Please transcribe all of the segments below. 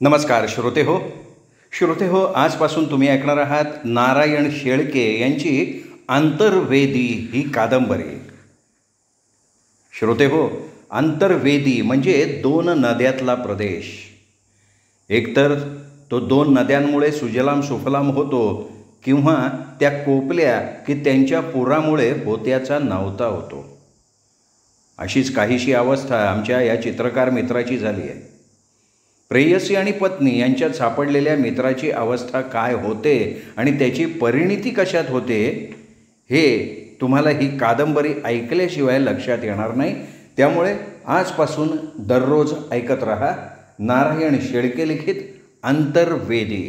नमस्कार श्रोते हो आजपासून तुम्ही ऐकणार आहात नारायण शेळके यांची अंतर्वेदी ही कादंबरी. श्रोते हो, अंतर्वेदी म्हणजे दोन नद्यातला प्रदेश. एकतर तो दोन नद्यांमुळे सुजलाम सुफलाम होतो किंवा त्या कोपल्या की त्यांच्या पुरामुळे होत्याचा नव्हता होतो. अशीच काहीशी अवस्था आमच्या या चित्रकार मित्राची झाली आहे. प्रेयसी आणि पत्नी यांच्यात सापडलेल्या मित्राची अवस्था काय होते आणि त्याची परिणिती कशात होते हे तुम्हाला ही कादंबरी ऐकल्याशिवाय लक्षात येणार नाही. त्यामुळे आजपासून दररोज ऐकत रहा नारायण शेळके लिखित अंतर्वेदी.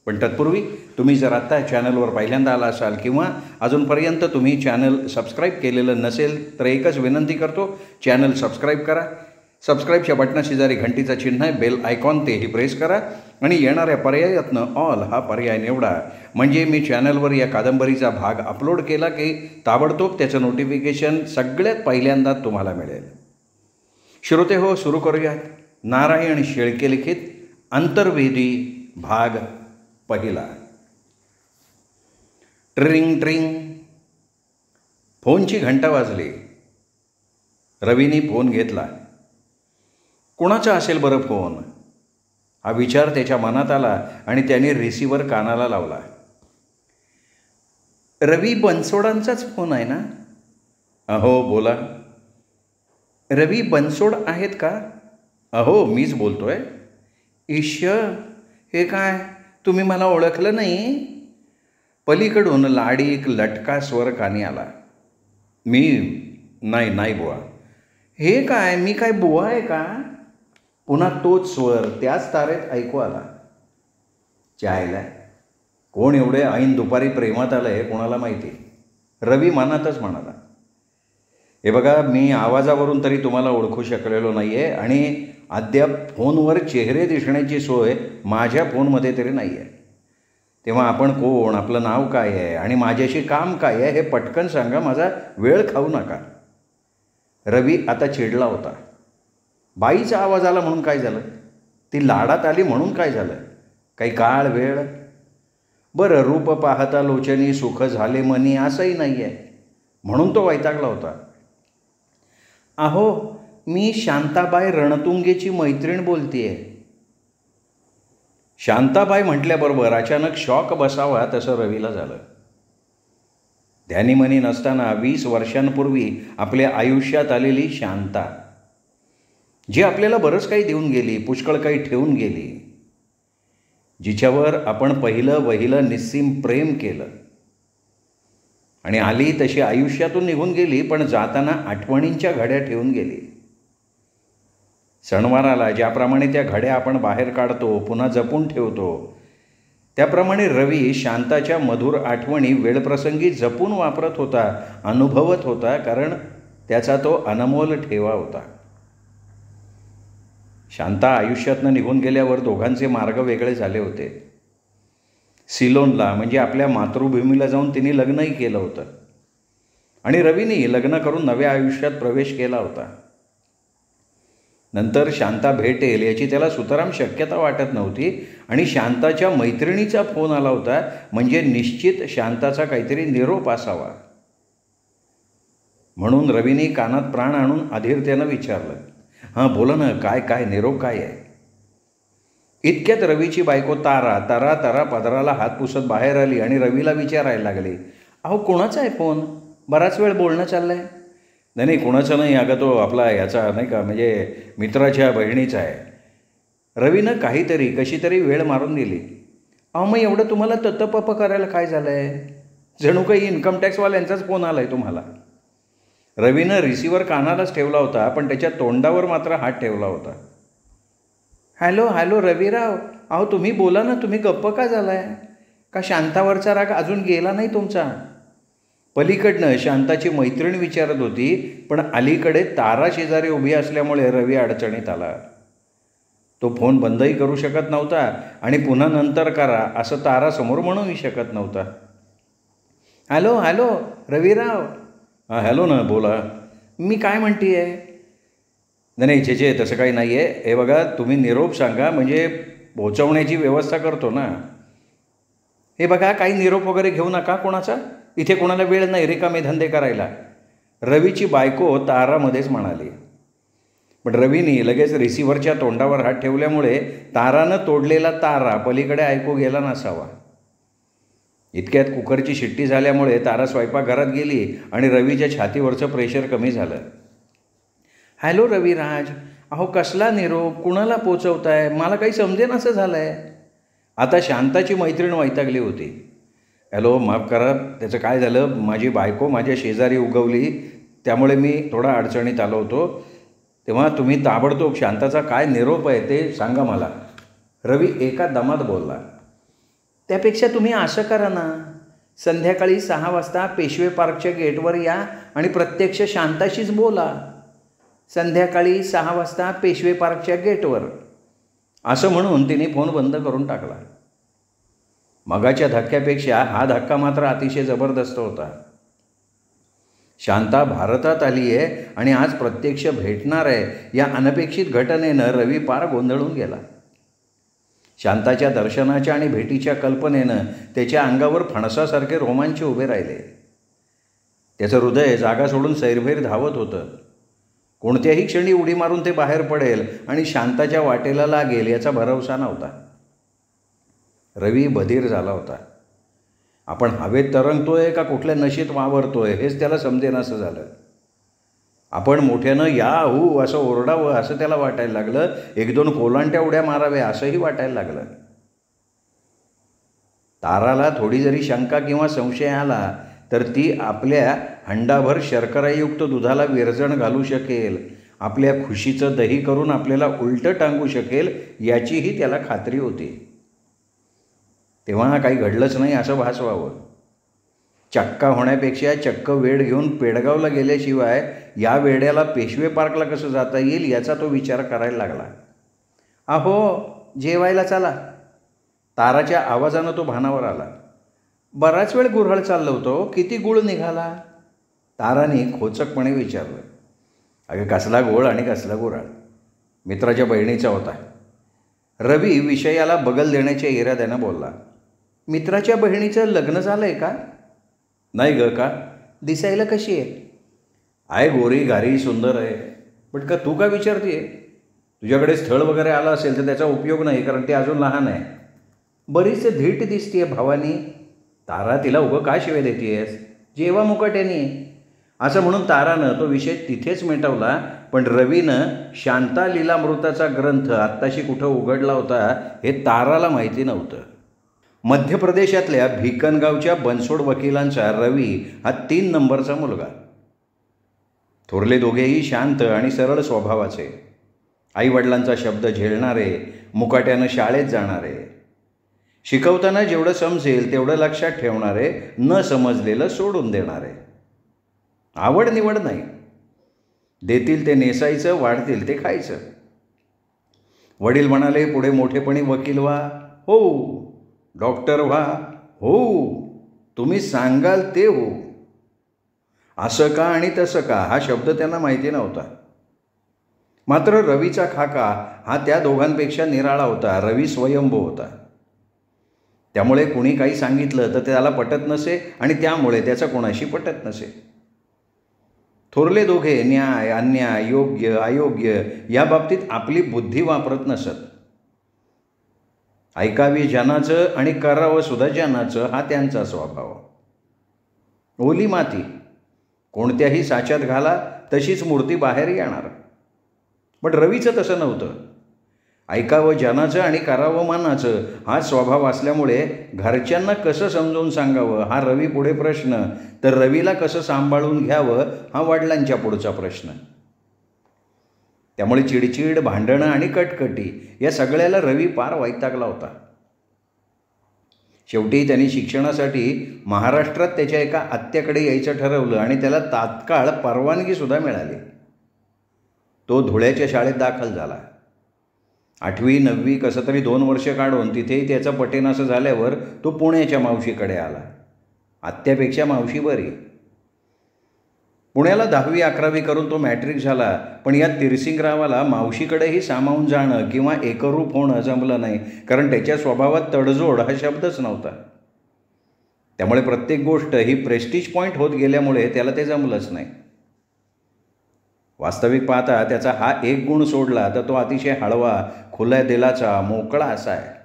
पण तत्पूर्वी तुम्ही जर आत्ता चॅनलवर पहिल्यांदा आला असाल किंवा अजूनपर्यंत तुम्ही चॅनल सबस्क्राईब केलेलं नसेल तर एकच विनंती करतो, चॅनल सबस्क्राईब करा. सबस्क्राईबच्या बटनाशेजारी घंटीचं चिन्ह आहे, बेल आयकॉन तेही प्रेस करा आणि येणाऱ्या पर्यायातनं ऑल हा पर्याय निवडा. म्हणजे मी चॅनलवर या कादंबरीचा भाग अपलोड केला की ताबडतोब त्याचं नोटिफिकेशन सगळ्यात पहिल्यांदा तुम्हाला मिळेल. श्रोते हो, सुरू करूयात नारायण शेळके लिखित अंतर्वेदी भाग पहिला. ट्रिंग ट्रिंग फोनची घंटा वाजली. रवीने फोन घेतला. कुणाचा असेल बरं फोन हा विचार त्याच्या मनात आला आणि त्याने रिसिव्हर कानाला लावला. रवी बनसोडांचाच फोन आहे ना? अहो बोला. रवी बनसोड आहेत का? अहो मीच बोलतोय. ईश्य, हे काय, तुम्ही मला ओळखलं नाही? पलीकडून लाडीक लटका स्वर कानी आला. मी नाही बुवा. हे काय, मी काय बुवा आहे का? पुन्हा तोच स्वर त्याच तारेत ऐकू आला. चायला कोण एवढे ऐन दुपारी प्रेमात आलं आहे कोणाला माहिती. रवी मनातच म्हणाला, हे बघा, मी आवाजावरून तरी तुम्हाला ओळखू शकलेलो नाही आहे आणि अद्याप फोनवर चेहरे दिसण्याची सोय माझ्या फोनमध्ये तरी नाही आहे. तेव्हा आपण कोण, आपलं नाव काय आहे आणि माझ्याशी काम काय आहे हे पटकन सांगा, माझा वेळ खाऊ नका. रवी आता चिडला होता. बाईचा आवाज आला म्हणून काय झालं? ती लाडात आली म्हणून काय झालं? काही काळ वेळ? बरं, रूप पाहता लोचनी सुख झाले मनी असंही नाही आहे म्हणून तो वैतागला होता. अहो, मी शांताबाई रणतुंगेची मैत्रीण बोलतेय. शांताबाई म्हटल्याबरोबर अचानक शॉक बसावा तसं रवीला झालं. ध्यानीमनी नसताना 20 वर्षांपूर्वी आपल्या आयुष्यात आलेली शांता, जी आपल्याला बरंच काही देऊन गेली, पुष्कळ काही ठेवून गेली, जिच्यावर आपण वहिलं निस्सीम प्रेम केलं आणि आली तशी आयुष्यातून निघून गेली, पण जाताना आठवणींच्या घड्या ठेवून गेली. सणवाराला ज्याप्रमाणे त्या घड्या आपण बाहेर काढतो, पुन्हा जपून ठेवतो, त्याप्रमाणे रवी शांताच्या मधुर आठवणी वेळप्रसंगी जपून वापरत होता, अनुभवत होता, कारण त्याचा तो अनमोल ठेवा होता. शांता आयुष्यातनं निघून गेल्यावर दोघांचे मार्ग वेगळे झाले होते. सिलोनला म्हणजे आपल्या मातृभूमीला जाऊन तिने लग्नही केलं होतं आणि रवीने लग्न करून नव्या आयुष्यात प्रवेश केला होता. नंतर शांता भेटेल याची त्याला सुतराम शक्यता वाटत नव्हती आणि शांताच्या मैत्रिणीचा फोन आला होता, म्हणजे निश्चित शांताचा काहीतरी निरोप असावा. म्हणून रवीने कानात प्राण आणून अधीरतेनं विचारलं, हां बोला ना, काय निरोप काय आहे? इतक्यात रवीची बायको तारा पदराला हात पुसत बाहेर आली आणि रवीला विचारायला लागली, अहो कोणाचा आहे फोन? बराच वेळ बोलणं चाललं आहे. नाही कोणाचं नाही, अगं तो आपला याचा नाही का, म्हणजे मित्राच्या बहिणीचा आहे. रवीनं कशी तरी वेळ मारून दिली. अहो मग एवढं तुम्हाला ततपप करायला काय झालं आहे? जणू काही इन्कम टॅक्सवाल्यांचाच फोन आला आहे तुम्हाला. रवीनं रिसिव्हर कानालाच ठेवला होता, पण त्याच्या तोंडावर मात्र हात ठेवला होता. हॅलो रविराव, अहो तुम्ही बोला ना, तुम्ही गप्प का झालाय? का शांतावरचा राग अजून गेला नाही तुमचा? पलीकडनं शांताची मैत्रीण विचारत होती, पण अलीकडे तारा शेजारी उभी असल्यामुळे रवी अडचणीत आला. तो फोन बंदही करू शकत नव्हता आणि पुन्हा नंतर करा असं तारा समोर म्हणूही शकत नव्हता. हॅलो रविराव. हां हॅलो ना, बोला. मी काय म्हणते आहे? नाही छे तसं काही नाही आहे. हे बघा, तुम्ही निरोप सांगा, म्हणजे पोहोचवण्याची व्यवस्था करतो ना. हे बघा, काही निरोप वगैरे घेऊ नका कोणाचा, इथे कोणाला वेळ नाही रिकामे धंदे करायला, रवीची बायको तारामध्येच म्हणाली. पण रवीने लगेच रिसिव्हरच्या तोंडावर हात ठेवल्यामुळे तारानं तोडलेला तारा पलीकडे ऐकू गेला नसावा. इतक्यात कुकरची शिट्टी झाल्यामुळे तारा स्वयंपाकघरात गेली आणि रवीच्या छातीवरचं प्रेशर कमी झालं. हॅलो रविराज, अहो कसला निरोप, कुणाला पोचवताय, मला काही समजेन असं झालं आहे. आता शांताची मैत्रीण वैतागली होती. हॅलो माफ करा, त्याचं काय झालं, माझी बायको माझ्या शेजारी उगवली, त्यामुळे मी थोडा अडचणीत आलो होतो. तेव्हा तुम्ही ताबडतोब शांताचा काय निरोप आहे ते सांगा मला. रवी एका दमात बोलला. त्यापेक्षा तुम्ही असं करा ना, संध्याकाळी 6 वाजता पेशवे पार्कच्या गेटवर या आणि प्रत्यक्ष शांताशीच बोला. संध्याकाळी 6 वाजता पेशवे पार्कच्या गेटवर, असं म्हणून तिने फोन बंद करून टाकला. मगाच्या धक्क्यापेक्षा हा धक्का मात्र अतिशय जबरदस्त होता. शांता भारतात आली आहे आणि आज प्रत्यक्ष भेटणार आहे या अनपेक्षित घटनेनं रवी पार गोंधळून गेला. शांताच्या दर्शनाच्या आणि भेटीच्या कल्पनेनं त्याच्या अंगावर फणसासारखे रोमांच उभे राहिले. त्याचं हृदय जागा सोडून सैरभैर धावत होतं. कोणत्याही क्षणी उडी मारून ते बाहेर पडेल आणि शांताच्या वाटेला लागेल याचा भरवसा नव्हता. रवी बधीर झाला होता. आपण हवेत तरंगतोय का कुठल्या नशेत वावरतोय हेच त्याला समजेनासं झालं. आपण मोठ्यानं या हू असं ओरडावं असं त्याला वाटायला लागलं. 1-2 कोलांट्या उड्या माराव्या असंही वाटायला लागलं. ताराला थोडी जरी शंका किंवा संशय आला तर ती आपल्या हंडाभर शर्करायुक्त दुधाला विरजण घालू शकेल, आपल्या खुशीचं दही करून आपल्याला उलटं टांगू शकेल याचीही त्याला खात्री होती. तेव्हा काही घडलंच नाही असं भासवावं. चक्का होण्यापेक्षा चक्क वेळ घेऊन पेडगावला गेल्याशिवाय या वेड्याला पेशवे पार्कला कसं जाता येईल याचा तो विचार करायला लागला. अहो जेवायला चला. ताराच्या आवाजानं तो भानावर आला. बराच वेळ गुऱ्हाळ चाललं होतं, किती गुळ निघाला? ताराने खोचकपणे विचारलं. अगं कसला गोळ आणि कसला गुऱ्हाळ, मित्राच्या बहिणीचा होता. रवी विषयाला बगल देण्याच्या इराद्यानं बोलला. मित्राच्या बहिणीचं लग्न झालं आहे का? नाही ग, का? दिसायला कशी आहे? गोरी गारी सुंदर आहे. बट का तू का विचारते? तुझ्याकडे स्थळ वगैरे आलं असेल तर त्याचा उपयोग नाही, कारण ती अजून लहान आहे. बरीच धीट दिसतीये भावानी. तारा तिला उगं का शिवाय देतेस? जेवा मुकाट्यानी, असं म्हणून तारानं तो विषय तिथेच मिटवला. पण रवीनं शांता लीलामृताचा ग्रंथ आत्ताशी कुठं उघडला होता हे ताराला माहिती नव्हतं. मध्य प्रदेशातल्या भिकनगावच्या बनसोड वकिलांचा रवी हा 3 नंबरचा मुलगा. थोरले दोघेही शांत आणि सरळ स्वभावाचे, आईवडिलांचा शब्द झेलणारे, मुकाट्यानं शाळेत जाणारे, शिकवताना जेवढं समजेल तेवढं लक्षात ठेवणारे, न समजलेलं सोडून देणारे. आवड निवड नाही, देतील ते नेसायचं, वाढतील ते खायचं. वडील म्हणाले पुढे मोठेपणी वकील व्हा, हो. डॉक्टर व्हा, हो. तुम्ही सांगाल ते हो. असं का आणि तसं का हा शब्द त्यांना माहिती नव्हता. मात्र रवीचा खाका हा त्या दोघांपेक्षा निराळा होता. रवी स्वयंभू होता. त्यामुळे कुणी काही सांगितलं तर त्याला पटत नसे आणि त्यामुळे त्याचं कोणाशी पटत नसे. थोरले दोघे न्याय अन्याय, योग्य अयोग्य या बाबतीत आपली बुद्धी वापरत नसत. ऐकावी जनाचं आणि करावं सुद्धा जनाचं हा त्यांचा स्वभाव. ओली माती कोणत्याही साच्यात घाला तशीच मूर्ती बाहेर येणार. पण रवीचं तसं नव्हतं. ऐकावं जनाचं आणि करावं मनाचं हा स्वभाव असल्यामुळे घरच्यांना कसं समजावून सांगावं हा रवी पुढे प्रश्न, तर रवीला कसं सांभाळून घ्यावं हा वडिलांच्या पुढचा प्रश्न. त्यामुळे चिडचिड, भांडणं आणि कटकटी या सगळ्याला रवी पार वैतागला होता. शेवटी त्यांनी शिक्षणासाठी महाराष्ट्रात त्याच्या एका आत्याकडे यायचं ठरवलं आणि त्याला तात्काळ परवानगीसुद्धा मिळाली. तो धुळ्याच्या शाळेत दाखल झाला. 8वी 9वी कसं तरी 2 वर्ष काढून तिथेही त्याचं पटेनासं झाल्यावर तो पुण्याच्या मावशीकडे आला. आत्यापेक्षा मावशी बरी. पुण्याला 10वी-11वी करून तो मॅट्रिक झाला, पण या तिरसिंगरावाला मावशीकडेही सामावून जाणं किंवा एकरूप होणं जमलं नाही, कारण त्याच्या स्वभावात तडजोड हा शब्दच नव्हता. त्यामुळे प्रत्येक गोष्ट ही प्रेस्टिज पॉईंट होत गेल्यामुळे त्याला ते जमलंच नाही. वास्तविक पाहता त्याचा हा एक गुण सोडला तर तो अतिशय हळवा, खुल्या दिलाचा, मोकळा असा आहे.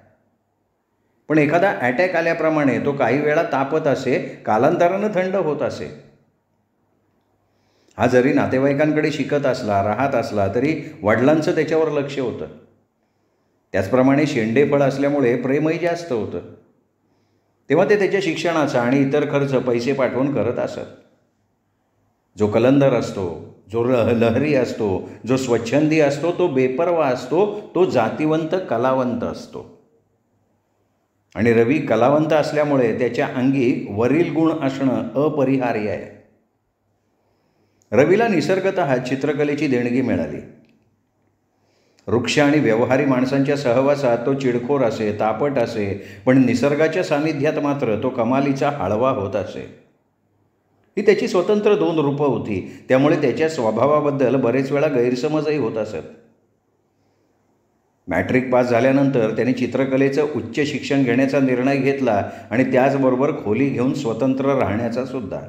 पण एखादा अटॅक आल्याप्रमाणे तो काही वेळा तापत असे, कालांतरानं थंड होत असे. हा जरी नातेवाईकांकडे शिकत असला, राहत असला, तरी वडिलांचं त्याच्यावर लक्ष होतं. त्याचप्रमाणे शेंडेफळ असल्यामुळे प्रेमही जास्त होतं. तेव्हा ते त्याच्या शिक्षणाचा आणि इतर खर्च पैसे पाठवून करत असत. जो कलंदर असतो, जो लहरी असतो, जो स्वच्छंदी असतो, तो बेपर्वा असतो, तो जातिवंत कलावंत असतो. आणि रवी कलावंत असल्यामुळे त्याच्या अंगी वरील गुण असणं अपरिहार्य आहे. रवीला निसर्गतः चित्रकलेची देणगी मिळाली. वृक्ष आणि व्यवहारी माणसांच्या सहवासात तो चिडखोर असे, तापट असे, पण निसर्गाच्या सानिध्यात मात्र तो कमालीचा हळवा होत असे. ही त्याची स्वतंत्र 2 रूपं होती. त्यामुळे त्याच्या स्वभावाबद्दल बरेच वेळा गैरसमजही होत असत. मॅट्रिक पास झाल्यानंतर त्याने चित्रकलेचं उच्च शिक्षण घेण्याचा निर्णय घेतला आणि त्याचबरोबर खोली घेऊन स्वतंत्र राहण्याचा सुद्धा.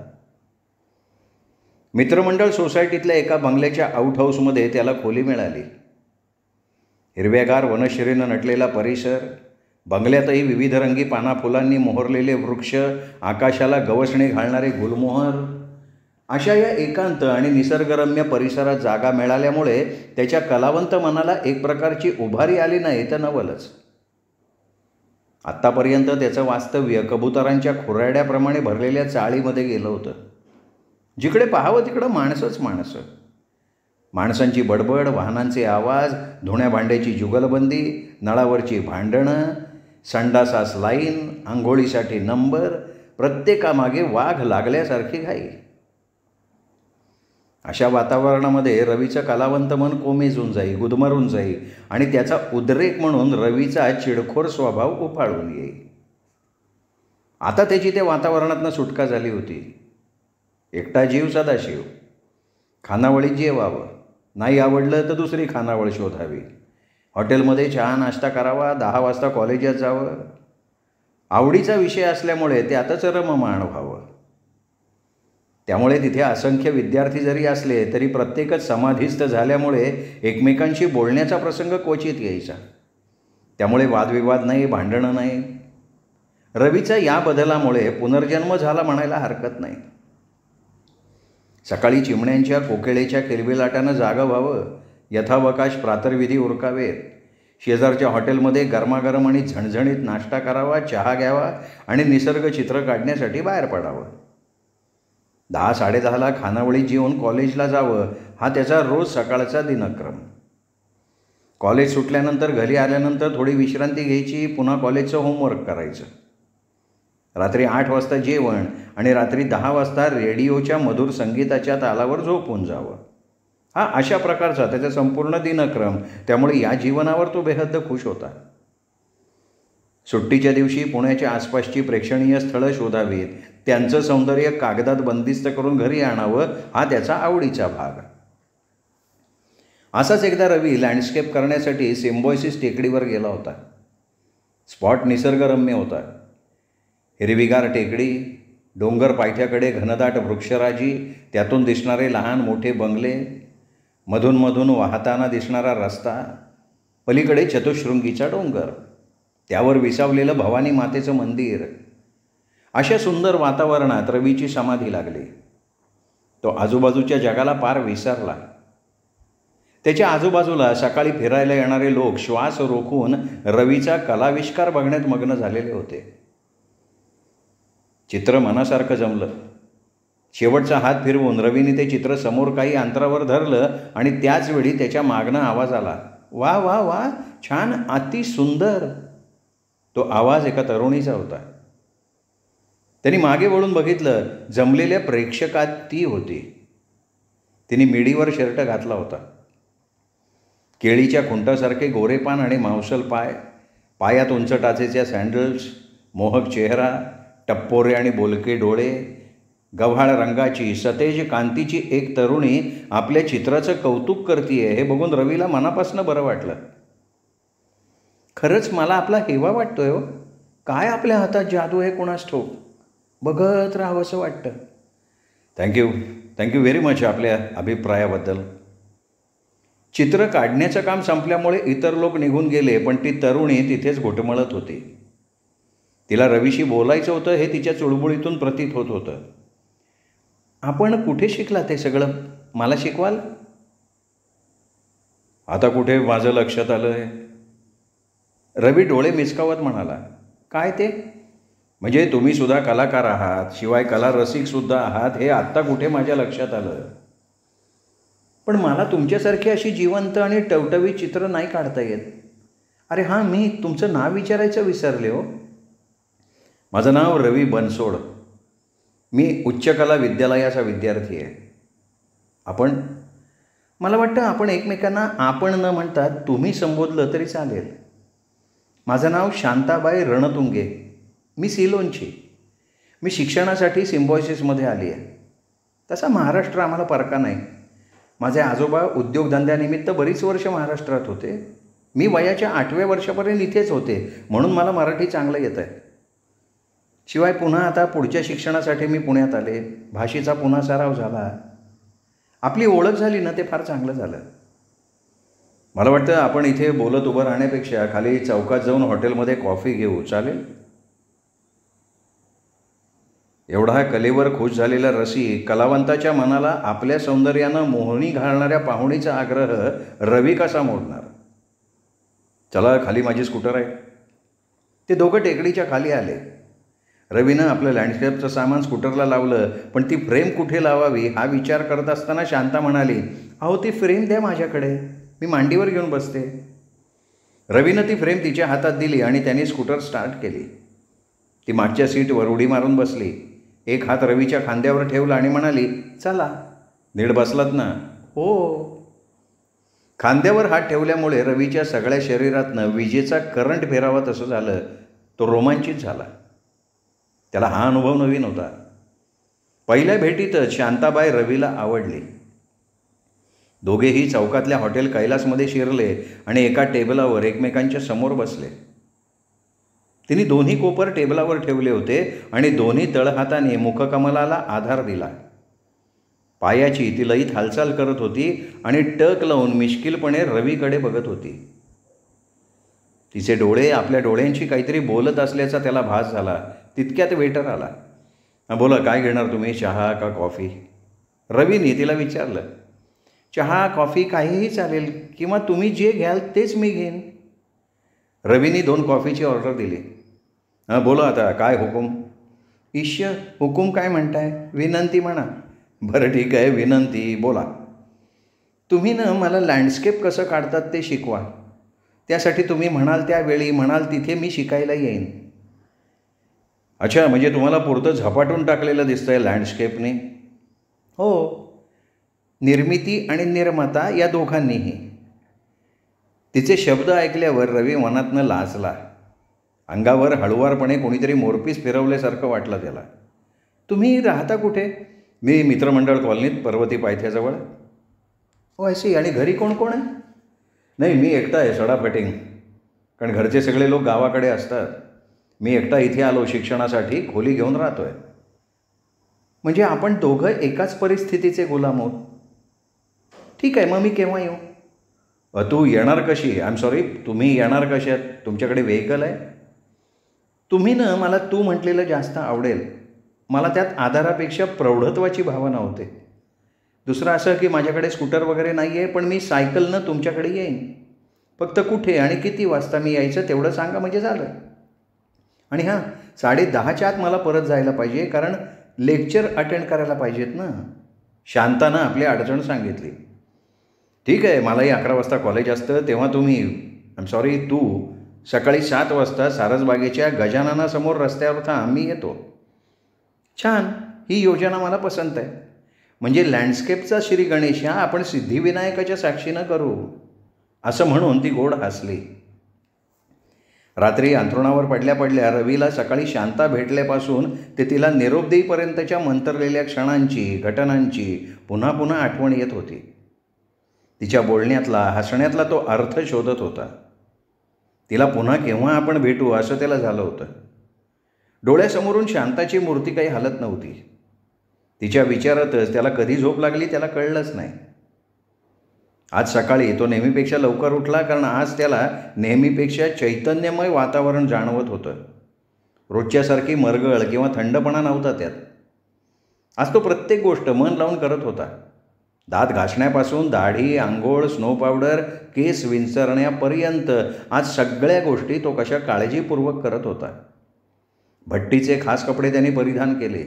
मित्रमंडळ सोसायटीतल्या एका बंगल्याच्या आउट हाऊसमध्ये त्याला खोली मिळाली. हिरव्यागार वनश्रीनं नटलेला परिसर, बंगल्यातही विविधरंगी पानाफुलांनी मोहरलेले वृक्ष, आकाशाला गवसणी घालणारे गुलमोहर, अशा या एकांत आणि निसर्गरम्य परिसरात जागा मिळाल्यामुळे त्याच्या कलावंत मनाला एक प्रकारची उभारी आली नाही तर नवलच. आत्तापर्यंत त्याचं वास्तव्य कबुतरांच्या खुराड्याप्रमाणे भरलेल्या चाळीमध्ये गेलं होतं. जिकडे पाहावं तिकडं माणसंच माणसं. माणसांची बडबड, वाहनांचे आवाज, धुण्या भांड्याची जुगलबंदी, नळावरची भांडणं, संडासास लाईन, आंघोळीसाठी नंबर, प्रत्येकामागे वाघ लागल्यासारखी घाई. अशा वातावरणामध्ये रवीचं कलावंत मन कोमेजून जाई, गुदमरून जाई आणि त्याचा उद्रेक म्हणून रवीचा चिडखोर स्वभाव उफाळून येई. आता त्याची त्या वातावरणातनं सुटका झाली होती. एकटा जीव सदाशिव. खानावळीत जेवावं, नाही आवडलं तर दुसरी खानावळ शोधावी. हॉटेलमध्ये चहा नाश्ता करावा, 10 वाजता कॉलेजात जावं. आवडीचा विषय असल्यामुळे त्यातच रममाण व्हावं. त्यामुळे तिथे असंख्य विद्यार्थी जरी असले तरी प्रत्येकच समाधिस्थ झाल्यामुळे एकमेकांशी बोलण्याचा प्रसंग क्वचित यायचा. त्यामुळे वादविवाद नाही, भांडणं नाही. रवीचा या बदलामुळे पुनर्जन्म झाला म्हणायला हरकत नाही. सकाळी चिमण्यांच्या, कोकिळेच्या किलबिलाटानं जागं व्हावं, यथावकाश प्रातर्विधी उरकावेत. शेजारच्या हॉटेलमध्ये गरमागरम आणि झणझणीत नाश्ता करावा, चहा घ्यावा आणि निसर्ग चित्र काढण्यासाठी बाहेर पडावं. 10-10:30ला खानावळीत जेवून कॉलेजला जावं, हा त्याचा रोज सकाळचा दिनक्रम. कॉलेज सुटल्यानंतर घरी आल्यानंतर थोडी विश्रांती घ्यायची, पुन्हा कॉलेजचं होमवर्क करायचं. रात्री 8 वाजता जेवण आणि रात्री 10 वाजता रेडिओच्या मधुर संगीताच्या तालावर झोपून जावं. हा अशा प्रकारचा त्याचा संपूर्ण दिनक्रम. त्यामुळे या जीवनावर तो बेहद्द खुश होता. सुट्टीच्या दिवशी पुण्याच्या आसपासची प्रेक्षणीय स्थळं शोधावीत, त्यांचं सौंदर्य कागदात बंदिस्त करून घरी आणावं, हा त्याचा आवडीचा भाग. असाच एकदा रवी लँडस्केप करण्यासाठी सिम्बॉयसिस टेकडीवर गेला होता. स्पॉट निसर्गरम्य होता. हिरवीगार टेकडी, डोंगर पायथ्याकडे घनदाट वृक्षराजी, त्यातून दिसणारे लहान मोठे बंगले, मधून वाहताना दिसणारा रस्ता, पलीकडे चतुशृंगीचा डोंगर, त्यावर विसावलेलं भवानी मातेचं मंदिर. अशा सुंदर वातावरणात रवीची समाधी लागली. तो आजूबाजूच्या जगाला पार विसरला. त्याच्या आजूबाजूला सकाळी फिरायला येणारे लोक श्वास रोखून रवीचा कलाविष्कार बघण्यात मग्न झालेले होते. चित्र मनासारखं जमलं. शेवटचा हात फिरवून रवीने ते चित्र समोर काही अंतरावर धरलं आणि त्याचवेळी त्याच्या मागणं आवाज आला, वा वा वा, छान, अति सुंदर. तो आवाज एका तरुणीचा होता. त्यांनी मागे वळून बघितलं. जमलेल्या प्रेक्षकात ती होती. तिने मिडीवर शर्ट घातला होता. केळीच्या खुंटासारखे गोरेपान आणि मांसल पाय, पायात उंच टाचेच्या सँडल्स, मोहक चेहरा, टप्पोरे आणि बोलके डोळे, गव्हाळ रंगाची सतेज कांतीची एक तरुणी आपल्या चित्राचं कौतुक करतीये हे बघून रवीला मनापासून बरं वाटलं. खरंच मला आपला हेवा वाटतोय हो. काय आपल्या हातात जादू आहे कोणास ठाऊक. बघत राहावं असं वाटतं. थँक्यू व्हेरी मच आपल्या अभिप्रायाबद्दल. चित्र काढण्याचं काम संपल्यामुळे इतर लोक निघून गेले, पण ती तरुणी तिथेच घोटमळत होती. तिला रवीशी बोलायचं होतं हे तिच्या चुळबुळीतून प्रतीत होत होतं. आपण कुठे शिकला ते सगळं, मला शिकवाल? आता कुठे माझं लक्षात आलं आहे. रवी डोळे मिचकावत म्हणाला. काय ते? म्हणजे तुम्ही सुद्धा कलाकार आहात, शिवाय कला रसिकसुद्धा आहात हे आत्ता कुठे माझ्या लक्षात आलं. पण मला तुमच्यासारखी अशी जिवंत आणि टवटवीत चित्र नाही काढता येत. अरे हां, मी तुमचं नाव विचारायचं विसरले हो. माझं नाव रवी बनसोड. मी उच्च कला विद्यालयाचा विद्यार्थी आहे. आपण? मला वाटतं आपण एकमेकांना आपण न म्हणता तुम्ही संबोधलं तरी चालेल. माझं नाव शांताबाई रणतुंगे. मी सिलोनची. मी शिक्षणासाठी सिम्बॉयसिसमध्ये आली आहे. तसा महाराष्ट्र आम्हाला परका नाही. माझे आजोबा उद्योगधंद्यानिमित्त बरीच वर्ष महाराष्ट्रात होते. मी वयाच्या 8व्या वर्षापर्यंत इथेच होते, म्हणून मला मराठी चांगलं येतं आहे. शिवाय पुन्हा आता पुढच्या शिक्षणासाठी मी पुण्यात आले. भाषेचा पुन्हा सराव झाला. आपली ओळख झाली ना, ते फार चांगलं झालं. मला वाटतं आपण इथे बोलत उभं राहण्यापेक्षा खाली चौकात जाऊन हॉटेलमध्ये कॉफी घेऊ, चालेल? एवढा कलेवर खुश झालेला रसिक कलावंताच्या मनाला आपल्या सौंदर्यानं मोहनी घालणाऱ्या पाहुणीचा आग्रह रवी कसा मोडणार? चला, खाली माझी स्कूटर आहे. ते दोघं टेकडीच्या खाली आले. रवीनं आपलं लँडस्केपचं सामान स्कूटरला लावलं, पण ती फ्रेम कुठे लावावी हा विचार करत असताना शांता म्हणाली, अहो ती फ्रेम द्या माझ्याकडे, मी मांडीवर घेऊन बसते. रवीनं ती फ्रेम तिच्या हातात दिली आणि त्याने स्कूटर स्टार्ट केली. ती मागच्या सीटवर उडी मारून बसली. एक हात रवीच्या खांद्यावर ठेवला आणि म्हणाली, चला. नीट बसलात ना? हो. खांद्यावर हात ठेवल्यामुळे रवीच्या सगळ्या शरीरातनं विजेचा करंट फिरावा तसं झालं. तो रोमांचित झाला. त्याला हा अनुभव नवीन होता. पहिल्या भेटीतच शांताबाई रवीला आवडली. दोघेही चौकातल्या हॉटेल कैलासमध्ये शिरले आणि एका टेबलावर एकमेकांच्या समोर बसले. तिने दोन्ही कोपर टेबलावर ठेवले होते आणि दोन्ही तळहाताने मुखकमलाला आधार दिला. पायाची ती लईत हालचाल करत होती आणि टक लावून मिश्किलपणे रवीकडे बघत होती. तिचे डोळे आपल्या डोळ्यांशी काहीतरी बोलत असल्याचा त्याला भास झाला. तितक्यात वेटर आला. बोला, काय घेणार तुम्ही, चहा का कॉफी? रवीने तिला विचारलं. चहा कॉफी काहीही चालेल, किंवा तुम्ही जे घ्याल तेच मी घेईन. रवीने 2 कॉफीची ऑर्डर दिली. बोला आता, काय हुकूम? ईश्य, हुकूम काय म्हणताय? विनंती म्हणा. बरं ठीक आहे, विनंती बोला. तुम्ही ना मला लँडस्केप कसं काढतात ते शिकवा. त्यासाठी तुम्ही म्हणाल त्यावेळी, म्हणाल तिथे मी शिकायला येईन. अच्छा, म्हणजे तुम्हाला पुरतं झपाटून टाकलेलं दिसतंय लँडस्केपने? हो, निर्मिती आणि निर्माता या दोघांनीही. तिचे शब्द ऐकल्यावर रवी मनातनं लाजला. अंगावर हळुवारपणे कोणीतरी मोरपीस फिरवल्यासारखं वाटलं त्याला. तुम्ही राहता कुठे? मी मित्रमंडळ कॉलनीत, पर्वती पायथ्याजवळ. हो अशी. आणि घरी कोण कोण आहे? नाही, मी एकटा आहे, सडाफटिंग. कारण घरचे सगळे लोक गावाकडे असतात. मी एकटा इथे आलो शिक्षणासाठी, खोली घेऊन राहतो आहे. म्हणजे आपण दोघं एकाच परिस्थितीचे गुलाम आहोत. ठीक आहे, मग मी केव्हा येऊ? तू येणार कशी? आय एम सॉरी, तुम्ही येणार कशात? तुमच्याकडे व्हेकल आहे? तुम्ही ना मला तू म्हटलेलं जास्त आवडेल. मला त्यात आधारापेक्षा प्रौढत्वाची भावना होते. दुसरं असं की माझ्याकडे स्कूटर वगैरे नाही आहे, पण मी सायकलनं तुमच्याकडे येईन. फक्त कुठे आणि किती वाजता मी यायचं तेवढं सांगा म्हणजे झालं. आणि हां, 10:30च्या आत मला परत जायला पाहिजे, कारण लेक्चर अटेंड करायला पाहिजेत ना. शांतानं आपली अडचण सांगितली. ठीक आहे, मलाही 11 वाजता कॉलेज असतं, तेव्हा तुम्ही, आय एम सॉरी तू, सकाळी 7 वाजता सारसबागेच्या गजाननासमोर रस्त्यावर थांब, मी येतो. छान, ही योजना मला पसंत आहे. म्हणजे लँडस्केपचा श्री गणेशा आपण सिद्धिविनायकाच्या साक्षीनं करू, असं म्हणून ती गोड हसली. रात्री अंथरुणावर पडल्या पडल्या रवीला सकाळी शांता भेटल्यापासून ते तिला निरोप देईपर्यंतच्या मंतरलेल्या क्षणांची, घटनांची पुन्हा पुन्हा आठवण येत होती. तिच्या बोलण्यातला, हसण्यातला तो अर्थ शोधत होता. तिला पुन्हा केव्हा आपण भेटू असं त्याला झालं होतं. डोळ्यासमोरून शांताची मूर्ती काही हलत नव्हती. तिच्या विचारातच त्याला कधी झोप लागली त्याला कळलंच नाही. आज सकाळी तो नेहमीपेक्षा लवकर उठला, कारण आज त्याला नेहमीपेक्षा चैतन्यमय वातावरण जाणवत होतं. रोजच्यासारखी मरगळ किंवा थंडपणा नव्हता त्यात. आज तो प्रत्येक गोष्ट मन लावून करत होता. दात घासण्यापासून दाढी, आंघोळ, स्नो पावडर, केस विंचरण्यापर्यंत आज सगळ्या गोष्टी तो कशा काळजीपूर्वक करत होता. भट्टीचे खास कपडे त्याने परिधान केले.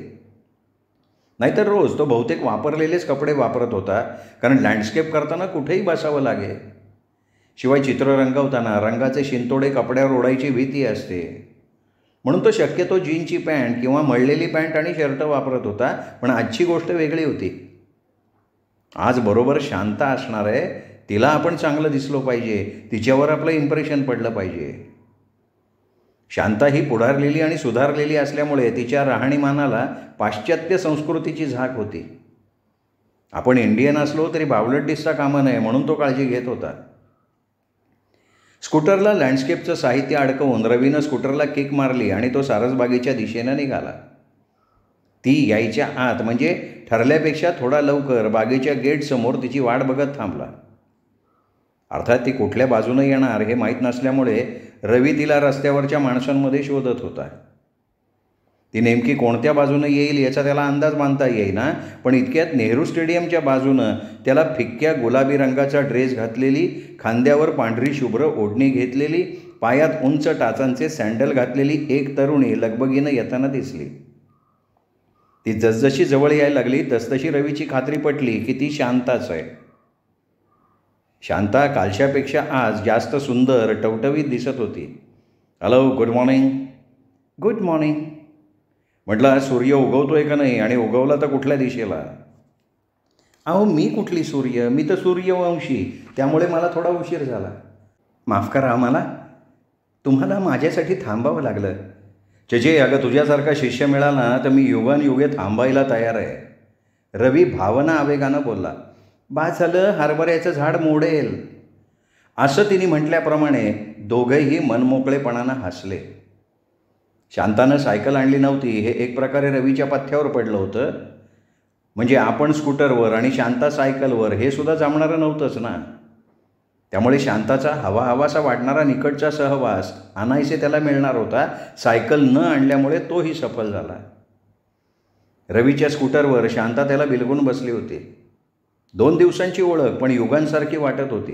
नाहीतर रोज तो बहुतेक वापरलेलेच कपडे वापरत होता, कारण लँडस्केप करताना कुठेही बसावं लागे. शिवाय चित्र रंगवताना रंगाचे शिंतोडे कपड्यावर ओढायची भीती असते, म्हणून तो शक्यतो जीनची पॅन्ट किंवा मळलेली पॅन्ट आणि शर्ट वापरत होता. पण आजची गोष्ट वेगळी होती. आज बरोबर शांता असणार आहे. तिला आपण चांगलं दिसलो पाहिजे, तिच्यावर आपलं इम्प्रेशन पडलं पाहिजे. शांता ही पुढारलेली आणि सुधारलेली असल्यामुळे तिच्या राहणीमानाला पाश्चात्य संस्कृतीची झाक होती. आपण इंडियन असलो तरी बावलट दिसता कामा नये म्हणून तो काळजी घेत होता. स्कूटरला लँडस्केपचं साहित्य अडकवून रवीनं स्कूटरला किक मारली आणि तो सारसबागेच्या दिशेनं निघाला. ती यायच्या आत, म्हणजे ठरल्यापेक्षा थोडा लवकर, बागेच्या गेटसमोर तिची वाट बघत थांबला. अर्थात ती कुठल्या बाजूनं येणार हे माहीत नसल्यामुळे रवी तिला रस्त्यावरच्या माणसांमध्ये शोधत होता. ती नेमकी कोणत्या बाजूनं येईल याचा त्याला अंदाज बांधता येईना, पण इतक्यात नेहरू स्टेडियमच्या बाजूनं त्याला फिक्क्या गुलाबी रंगाचा ड्रेस घातलेली, खांद्यावर पांढरी शुभ्र ओढणी घेतलेली, पायात उंच टाचांचे सँडल घातलेली एक तरुणी लगबगीनं येताना दिसली. ती जसजशी जवळ यायला लागली तसतशी रवीची खात्री पटली की ती शांताच आहे. शांता कालच्यापेक्षा आज जास्त सुंदर, टवटवीत दिसत होती. Hello, good morning. Good morning. म्हटलं, सूर्य उगवतोय का नाही, आणि उगवला तर कुठल्या दिशेला? अहो, मी कुठली सूर्य, मी तर सूर्यवंशी, त्यामुळे मला थोडा उशीर झाला. माफ करा आम्हाला, तुम्हाला माझ्यासाठी थांबावं लागलं. चेचे, अगं तुझ्यासारखा शिष्य मिळाला तर मी युगानयुगे थांबायला तयार आहे. रवी भावना आवेगानं बोलला. बाद झालं, हरभऱ्याचं झाड मोडेल. असं तिने म्हटल्याप्रमाणे दोघंही मनमोकळेपणानं हसले. शांतानं सायकल आणली नव्हती हे एक प्रकारे रवीच्या पथ्यावर पडलं होतं. म्हणजे आपण स्कूटरवर आणि शांता सायकलवर हे सुद्धा जमणारं नव्हतंच ना. त्यामुळे शांताचा हवाहवासा वाटणारा निकटचा सहवास आणायचे त्याला मिळणार होता. सायकल न आणल्यामुळे तोही सफल झाला. रवीच्या स्कूटरवर शांता त्याला बिलगून बसली होती. 2 दिवसांची ओळख, पण युगांसारखी वाटत होती.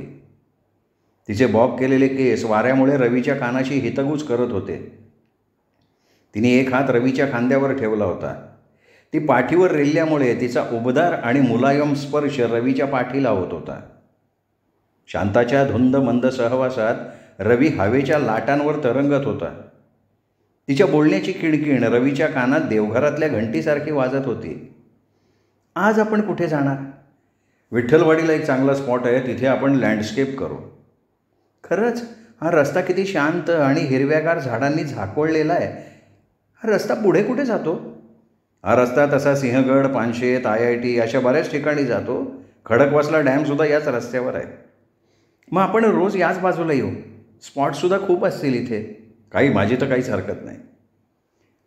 तिचे बॉब केलेले केस वाऱ्यामुळे रवीच्या कानाशी हितगुज करत होते. तिने एक हात रवीच्या खांद्यावर ठेवला होता. ती पाठीवर रेलल्यामुळे तिचा उबदार आणि मुलायम स्पर्श रवीच्या पाठीला होत होता. शांताच्या धुंद मंद सहवासात रवी हवेच्या लाटांवर तरंगत होता. तिच्या बोलण्याची किणकिण रवीच्या कानात देवघरातल्या घंटीसारखी वाजत होती. आज आपण कुठे जाणार? विठ्ठलवाडीला एक चांगला स्पॉट आहे, तिथे आपण लँडस्केप करू. खरंच? हा रस्ता किती शांत आणि हिरव्यागार झाडांनी झाकोळलेला आहे. हा रस्ता पुढे कुठे जातो? हा रस्ता तसा सिंहगड, पानशेत, IIT अशा बऱ्याच ठिकाणी जातो. खडकवासला डॅमसुद्धा याच रस्त्यावर आहे. मग आपण रोज याच बाजूला येऊ. स्पॉटसुद्धा खूप असतील इथे. माझी तर काहीच हरकत नाही.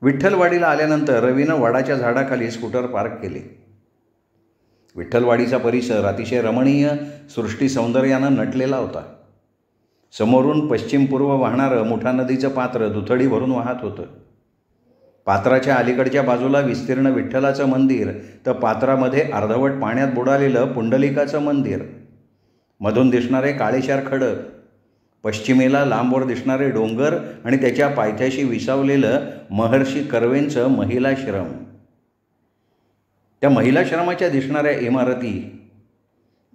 विठ्ठलवाडीला आल्यानंतर रवीनं वडाच्या झाडाखाली स्कूटर पार्क केली. विठ्ठलवाडीचा परिसर अतिशय रमणीय सृष्टी सौंदर्यानं नटलेला होता. समोरून पश्चिम पूर्व वाहणारं मुठा नदीचं पात्र दुथडी भरून वाहत होतं. पात्राच्या अलीकडच्या बाजूला विस्तीर्ण विठ्ठलाचं मंदिर, तर पात्रामध्ये अर्धवट पाण्यात बुडालेलं पुंडलिकाचं मंदिर, मधून दिसणारे काळेशार खडक, पश्चिमेला लांबवर दिसणारे डोंगर आणि त्याच्या पायथ्याशी विसावलेलं महर्षी कर्वेंचं महिलाश्रम. त्या महिलाश्रमाच्या दिसणाऱ्या इमारती,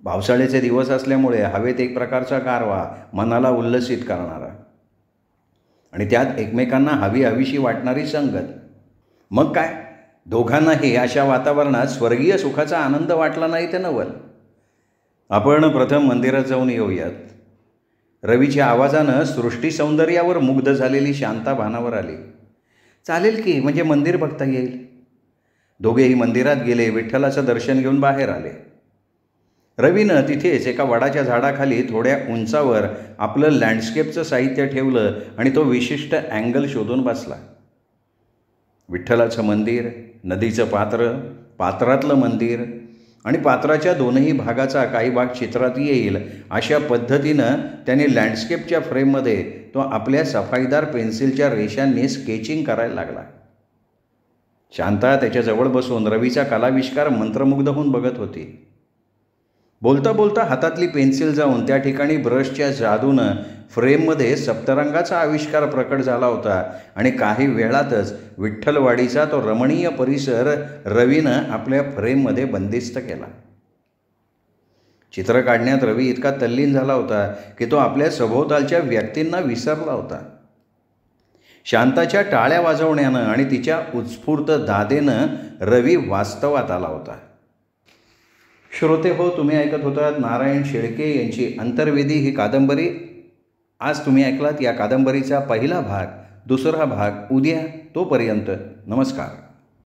पावसाळ्याचे दिवस असल्यामुळे हवेत एक प्रकारचा गारवा मनाला उल्लसित करणारा, आणि त्यात एकमेकांना हवीशी वाटणारी संगत. मग काय, दोघांनाही अशा वातावरणात स्वर्गीय सुखाचा आनंद वाटला नाही ते नवल. आपण प्रथम मंदिरात जाऊन येऊयात. रवीच्या आवाजानं सृष्टी सौंदर्यावर मुग्ध झालेली शांता भानावर आली. चालेल की, म्हणजे मंदिर बघता येईल. दोघेही मंदिरात गेले, विठ्ठलाचं दर्शन घेऊन बाहेर आले. रवीनं तिथेच एका वडाच्या झाडाखाली थोड्या उंचावर आपलं लँडस्केपचं साहित्य ठेवलं आणि तो विशिष्ट अँगल शोधून बसला. विठ्ठलाचं मंदिर, नदीचं पात्र, पात्रातलं मंदिर आणि पात्राच्या दोनही भागाचा काही भाग चित्रात येईल अशा पद्धतीनं त्याने लँडस्केपच्या फ्रेममध्ये तो आपल्या सफाईदार पेन्सिलच्या रेषांनी स्केचिंग करायला लागला. शांता त्याच्याजवळ बसून रवीचा कलाविष्कार मंत्रमुग्ध होऊन बघत होती. बोलता बोलता हातातली पेन्सिल जाऊन त्या ठिकाणी ब्रशच्या जादूनं फ्रेममध्ये सप्तरंगाचा आविष्कार प्रकट झाला होता आणि काही वेळातच विठ्ठलवाडीचा तो रमणीय परिसर रवीनं आपल्या फ्रेममध्ये बंदिस्त केला. चित्र काढण्यात रवी इतका तल्लीन झाला होता की तो आपल्या सभोवतालच्या व्यक्तींना विसरला होता. शांताच्या टाळ्या वाजवण्यानं आणि तिच्या उत्स्फूर्त दादेनं रवी वास्तवात आला होता. श्रोते हो, तुम्ही ऐकत होतात नारायण शेळके यांची अंतर्वेदी ही कादंबरी. आज तुम्ही ऐकलात या कादंबरीचा पहिला भाग. दुसरा भाग उद्या. तोपर्यंत नमस्कार.